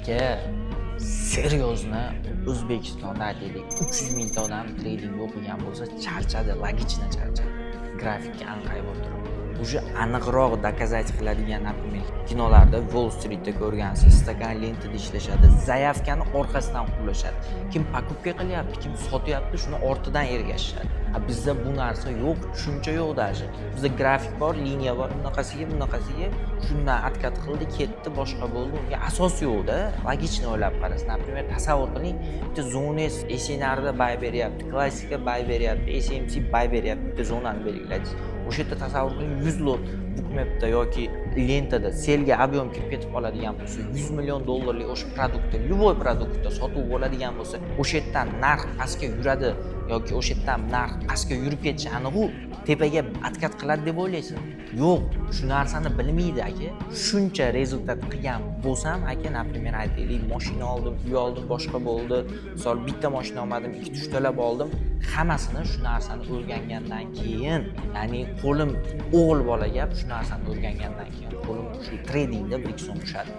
aka, seriozno O'zbekistonda aytaylik 300 mingta odam tradingga o'qigan bo'lsa charchadi, logichno charchadi. Grafikka aniqay bo'lib turibdi. Уже aniqroq dokazать qiladigan, например, kinolarda Wall Street'da ko'rgansiz, stakan lentada ishlashadi, zayavkani orqasidan qulashadi. Kim покупка qilyapti, kim sotyapti, shuni ortidan ergashishadi. Bizda bu narsa yo'q, tushuncha yo'q даже. Bizda grafik bor, liniya bor, bunaqasiga shundan atkat qildi, ketdi, boshqa bo'ldi. Unga asos yo'q-da. Logichni o'ylab qarasiz. Например, tasavvur qiling, bitta Zones SNRda bay beryapti, klassika bay beryapti, SMC bay beryapti, bitta zonani belgilaysiz. O'sha yerda tasavvur qiling 100 lot bookmapda yoki lentada selga ob'yom kirib ketib qoladigan bo'lsa, 100 million dollarlik o'sha produktni, любой produktda sotuv bo'ladigan bo'lsa, o'sha yerdan narx pastga yuradi yoki o'sha yerdan narx pastga yurib ketishi aniq-u tepaga atkat qiladi deb o'ylaysiz. Yo'q, shu narsani bilmaydi aka. Shuncha rezultat qilgan bo'lsam, aka, например, aytaylik, mashina oldim, uy oldim, boshqa bo'ldi. Misol bitta mashina olmadim, 2-3 talab oldim. Hammasini shu narsani o'rgangandan keyin, ya'ni qo'lim o'g'il bola gap, shu narsani o'rgangandan keyin qo'lim shu tradingda bir ikki so'm tushadi.